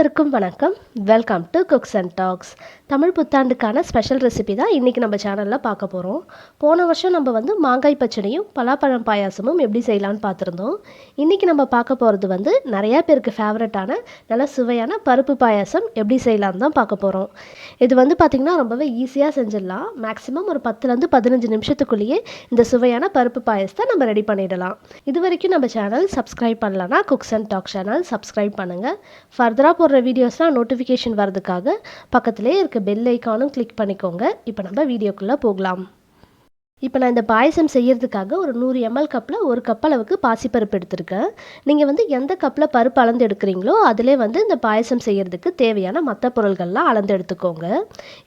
அனைவருக்கும் வணக்கம். Welcome to Cooks and Talks. Tamil புத்தாண்டுக்கான ஸ்பெஷல் ரெசிபி தான் இன்றைக்கி நம்ம சேனலில் பார்க்க போகிறோம். போன வருஷம் நம்ம மாங்காய் பச்சடியும் பலாப்பழம் பாயாசமும் எப்படி செய்யலான்னு பார்த்துருந்தோம். இன்றைக்கி நம்ம பார்க்க போகிறது நிறையா பேருக்கு ஃபேவரட்டான நல்ல சுவையான பருப்பு பாயாசம் எப்படி செய்யலான்னு தான் பார்க்க போகிறோம். இது பார்த்திங்கன்னா ரொம்பவே ஈஸியாக செஞ்சிடலாம். மேக்ஸிமம் ஒரு 10லேருந்து 15 நிமிஷத்துக்குள்ளேயே இந்த சுவையான பருப்பு பாயாசத்தை நம்ம ரெடி பண்ணிடலாம். இது வரைக்கும் நம்ம சேனல் சப்ஸ்கிரைப் பண்ணலன்னா cooks and talks channel subscribe பண்ணுங்கள். ஃபர்தராக போடுற வீடியோஸ்லாம் நோட்டிஃபிகேஷன் வரதுக்காக பக்கத்துலேயே இருக்க பெல் ஐக்கானும் கிளிக் பண்ணிக்கோங்க. இப்போ நம்ம வீடியோக்குள்ளே போகலாம். இப்போ நான் இந்த பாயசம் செய்கிறதுக்காக ஒரு 100 ml கப்பில் 1 கப் அளவுக்கு பாசிப்பருப்பு எடுத்திருக்கேன். நீங்கள் எந்த கப்பில் பருப்பு அளந்து எடுக்கிறீங்களோ அதிலே இந்த பாயசம் செய்கிறதுக்கு தேவையான மற்ற பொருள்கள்லாம் அளந்து எடுத்துக்கோங்க.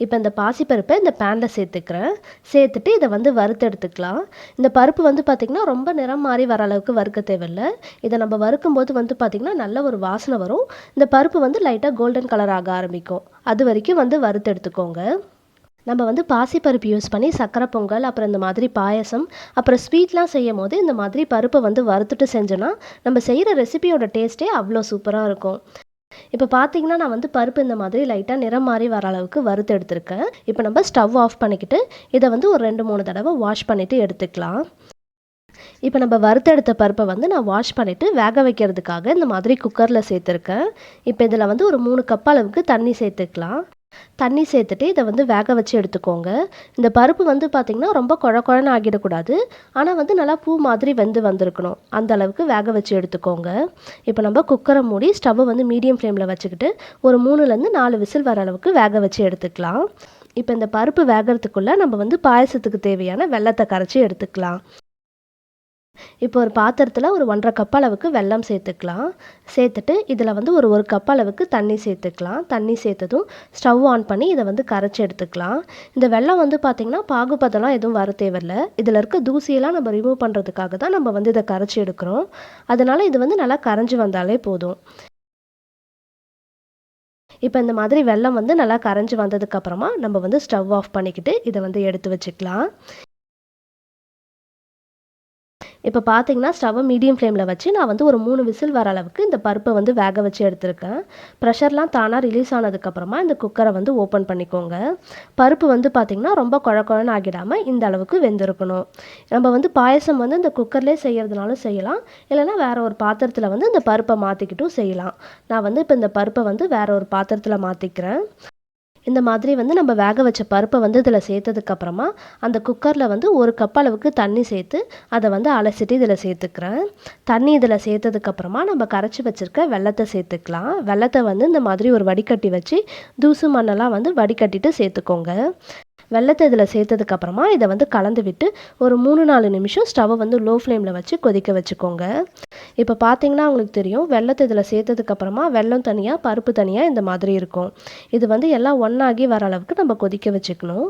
இப்போ இந்த பாசிப்பருப்பை இந்த பேனில் சேர்த்துக்கிறேன். சேர்த்துட்டு இதை வறுத்து எடுத்துக்கலாம். இந்த பருப்பு பார்த்திங்கன்னா ரொம்ப நிறம் மாறி வர அளவுக்கு வறுக்க தேவையில்லை. இதை நம்ம வறுக்கும்போது பார்த்திங்கன்னா நல்ல ஒரு வாசனை வரும். இந்த பருப்பு லைட்டாக கோல்டன் கலர் ஆக ஆரம்பிக்கும். அது வரைக்கும் வறுத்து எடுத்துக்கோங்க. நம்ம பாசிப்பருப்பு யூஸ் பண்ணி சக்கரை பொங்கல், அப்புறம் இந்த மாதிரி பாயசம், அப்புறம் ஸ்வீட்லாம் செய்யும் போது இந்த மாதிரி பருப்பை வறுத்துட்டு செஞ்சோன்னா நம்ம செய்கிற ரெசிபியோட டேஸ்ட்டே அவ்வளோ சூப்பராக இருக்கும். இப்போ பார்த்தீங்கன்னா நான் பருப்பு இந்த மாதிரி லைட்டாக நிறம் மாறி வர அளவுக்கு வறுத்து எடுத்திருக்கேன். இப்போ நம்ம ஸ்டவ் ஆஃப் பண்ணிக்கிட்டு இதை ஒரு 2-3 தடவை வாஷ் பண்ணிவிட்டு எடுத்துக்கலாம். இப்போ நம்ம வறுத்தெடுத்த பருப்பை நான் வாஷ் பண்ணிவிட்டு வேக வைக்கிறதுக்காக இந்த மாதிரி குக்கரில் சேர்த்துருக்கேன். இப்போ இதில் ஒரு 3 கப் அளவுக்கு தண்ணி சேர்த்துக்கலாம். தண்ணி சேர்த்துட்டு இதை வேக வச்சு எடுத்துக்கோங்க. இந்த பருப்பு பார்த்திங்கன்னா ரொம்ப குழன்னு ஆகிடக்கூடாது. ஆனால் நல்லா பூ மாதிரி வந்திருக்கணும். அந்த அளவுக்கு வேக வச்சு எடுத்துக்கோங்க. இப்போ நம்ம குக்கரை மூடி ஸ்டவ்வை மீடியம் ஃப்ளேமில் வச்சுக்கிட்டு ஒரு 3லேருந்து 4 விசில் வர அளவுக்கு வேக வச்சு எடுத்துக்கலாம். இப்போ இந்த பருப்பு வேகிறதுக்குள்ளே நம்ம பாயசத்துக்கு தேவையான வெல்லத்தை கரைச்சி எடுத்துக்கலாம். இப்போ ஒரு பாத்திரத்தில் ஒரு 1.5 கப் அளவுக்கு வெல்லம் சேர்த்துக்கலாம். சேர்த்துட்டு இதில் ஒரு கப் அளவுக்கு தண்ணி சேர்த்துக்கலாம். தண்ணி சேர்த்ததும் ஸ்டவ் ஆன் பண்ணி இதை கரைச்சி எடுத்துக்கலாம். இந்த வெல்லம் பார்த்திங்கன்னா பாகுபதெல்லாம் எதுவும் வர தேவையில்லை. இதில் இருக்க தூசியெல்லாம் நம்ம ரிமூவ் பண்ணுறதுக்காக தான் நம்ம இதை கரைச்சி எடுக்கிறோம். அதனால் இது நல்லா கரைஞ்சி வந்தாலே போதும். இப்போ இந்த மாதிரி வெல்லம் நல்லா கரைஞ்சி வந்ததுக்கப்புறமா நம்ம ஸ்டவ் ஆஃப் பண்ணிக்கிட்டு இதை எடுத்து வச்சுக்கலாம். இப்போ பார்த்தீங்கன்னா ஸ்டவ்வை மீடியம் ஃப்ளேமில் வச்சு நான் ஒரு 3 விசில் வர அளவுக்கு இந்த பருப்பை வேக வச்சு எடுத்திருக்கேன். ப்ரெஷர்லாம் தானாக ரிலீஸ் ஆனதுக்கப்புறமா இந்த குக்கரை ஓப்பன் பண்ணிக்கோங்க. பருப்பு பார்த்திங்கன்னா ரொம்ப குழன்னு ஆகிடாமல் இந்த அளவுக்கு வெந்திருக்கணும். நம்ம பாயசம் இந்த குக்கர்லேயே செய்கிறதுனாலும் செய்யலாம், இல்லைனா வேறு ஒரு பாத்திரத்தில் இந்த பருப்பை மாற்றிக்கிட்டும் செய்யலாம். நான் இப்போ இந்த பருப்பை வேறு ஒரு பாத்திரத்தில் மாற்றிக்கிறேன். இந்த மாதிரி நம்ம வேக வச்ச பருப்பை இதில் சேர்த்ததுக்கப்புறமா அந்த குக்கரில் 1 கப் அளவுக்கு தண்ணி சேர்த்து அதை அலசிட்டு இதில் சேர்த்துக்கிறேன். தண்ணி இதில் சேர்த்ததுக்கப்புறமா நம்ம கரைச்சி வச்சுருக்க வெல்லத்தை சேர்த்துக்கலாம். வெல்லத்தை இந்த மாதிரி ஒரு வடிகட்டி வச்சு தூசு மண்ணெல்லாம் வடிகட்டிட்டு சேர்த்துக்கோங்க. வெல்லத்தை இதில் சேர்த்ததுக்கப்புறமா இதை கலந்து விட்டு ஒரு 3-4 நிமிஷம் ஸ்டவ்வை லோ ஃப்ளேமில் வச்சு கொதிக்க வச்சுக்கோங்க. இப்போ பார்த்தீங்கன்னா உங்களுக்கு தெரியும், வெல்லத்தை இதில் சேர்த்ததுக்கப்புறமா வெல்லம் தனியாக பருப்பு தனியாக இந்த மாதிரி இருக்கும். இது எல்லாம் ஒன்றாகி வர அளவுக்கு நம்ம கொதிக்க வச்சுக்கணும்.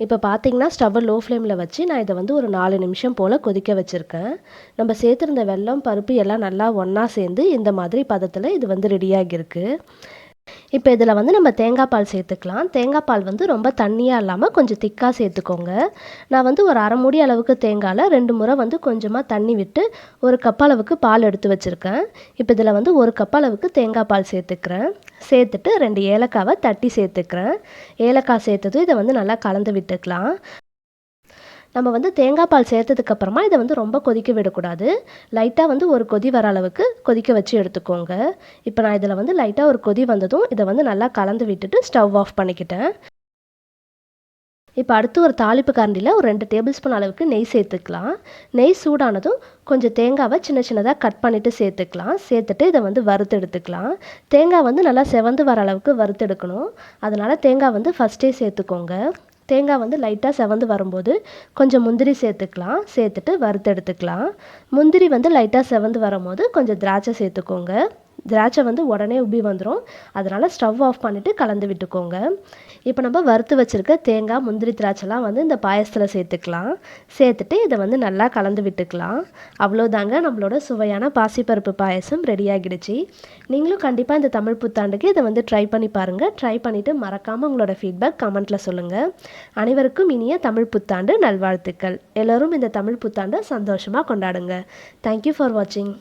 இப்போ பார்த்தீங்கன்னா ஸ்டவ்வை லோ ஃப்ளேமில் வச்சு நான் இதை ஒரு 4 நிமிஷம் போல் கொதிக்க வச்சுருக்கேன். நம்ம சேர்த்துருந்த வெல்லம் பருப்பு எல்லாம் நல்லா ஒன்றா சேர்ந்து இந்த மாதிரி பதத்தில் இது ரெடியாகிருக்கு. இப்போ இதில் நம்ம தேங்காய் பால் சேர்த்துக்கலாம். தேங்காய் பால் ரொம்ப தண்ணியாக இல்லாமல் கொஞ்சம் திக்காக சேர்த்துக்கோங்க. நான் ஒரு அரை மூடி அளவுக்கு தேங்காயில் 2 முறை கொஞ்சமாக தண்ணி விட்டு 1 கப் அளவுக்கு பால் எடுத்து வச்சுருக்கேன். இப்போ இதில் 1 கப் அளவுக்கு தேங்காய் பால் சேர்த்துக்கிறேன். சேர்த்துட்டு 2 ஏலக்காவை தட்டி சேர்த்துக்கிறேன். ஏலக்காய் சேர்த்ததும் இதை நல்லா கலந்து விட்டுக்கலாம். நம்ம தேங்காய் பால் சேர்த்ததுக்கப்புறமா இதை ரொம்ப கொதிக்க விடக்கூடாது. லைட்டாக ஒரு கொதி வர அளவுக்கு கொதிக்க வச்சு எடுத்துக்கோங்க. இப்போ நான் இதில் லைட்டாக ஒரு கொதி வந்ததும் இதை நல்லா கலந்து விட்டுட்டு ஸ்டவ் ஆஃப் பண்ணிக்கிட்டேன். இப்போ அடுத்து ஒரு தாளிப்பு கரண்டியில் ஒரு 2 டேபிள் ஸ்பூன் அளவுக்கு நெய் சேர்த்துக்கலாம். நெய் சூடானதும் கொஞ்சம் தேங்காவை சின்ன சின்னதாக கட் பண்ணிவிட்டு சேர்த்துக்கலாம். சேர்த்துட்டு இதை வறுத்து எடுத்துக்கலாம். தேங்காய் நல்லா செவந்து வர அளவுக்கு வறுத்து எடுக்கணும். அதனால் தேங்காய் ஃபஸ்ட்டே சேர்த்துக்கோங்க. தேங்காய் லைட்டாக செவந்து வரும்போது கொஞ்சம் முந்திரி சேர்த்துக்கலாம். சேர்த்துட்டு வறுத்து எடுத்துக்கலாம். முந்திரி லைட்டாக செவந்து வரும்போது கொஞ்சம் திராட்சை சேர்த்துக்கோங்க. திராட்சை உடனே உப்பி வந்துடும். அதனால் ஸ்டவ் ஆஃப் பண்ணிவிட்டு கலந்து விட்டுக்கோங்க. இப்போ நம்ம வறுத்து வச்சுருக்க தேங்காய், முந்திரி, திராட்சைலாம் இந்த பாயசத்தில் சேர்த்துக்கலாம். சேர்த்துட்டு இதை நல்லா கலந்து விட்டுக்கலாம். அவ்வளோதாங்க, நம்மளோட சுவையான பாசிப்பருப்பு பாயசம் ரெடி ஆகிடுச்சு. நீங்களும் கண்டிப்பாக இந்த தமிழ் புத்தாண்டுக்கு இதை ட்ரை பண்ணி பாருங்கள். ட்ரை பண்ணிவிட்டு மறக்காமல் உங்களோட ஃபீட்பேக் கமெண்ட்டில் சொல்லுங்கள். அனைவருக்கும் இனிய தமிழ் புத்தாண்டு நல்வாழ்த்துக்கள். எல்லோரும் இந்த தமிழ் புத்தாண்டை சந்தோஷமாக கொண்டாடுங்க. தேங்க்யூ ஃபார் வாட்சிங்.